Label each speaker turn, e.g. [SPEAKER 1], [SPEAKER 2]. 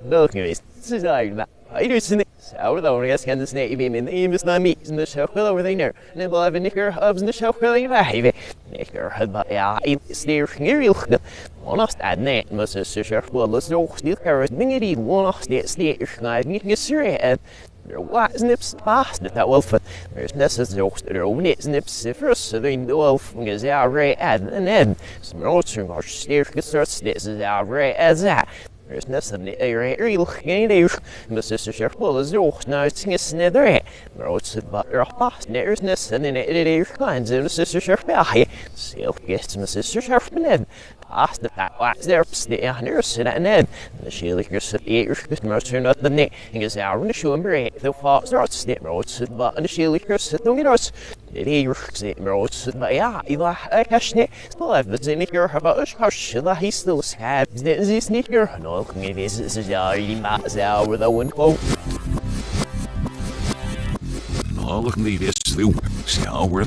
[SPEAKER 1] Look at this is like that. I do see this. Our own guest can the snake beam in the aim is not me in the show over there. And then we'll have a knicker hubs in the show really live. Knicker hub, yeah, it's there. Here one of that net must have sure. Well, let's go still carrots. Mingity one of the state. I mean, it's serious. There was nips past that wolf. There's necessary there only nips first, so they the wolf is our ray and then some roads are stairs. This is our ray as that. There's nothing real game. The sister chef will is no it's nether. Roads but are past there's nothing in it kinds of the sister chef by. Self gets my sister chef in. Past the fat wax there, stay on her sit and then the shilly sit the customers turn out the neck and is out in the shoe and break the fast starts step roads but the shilly sit on us. It is roads by I cash net. Still have the sneaker about a hush that he still scabs the sneaker. No, maybe this is already miles out with a wind quote.
[SPEAKER 2] No, look, leave this through. See how we're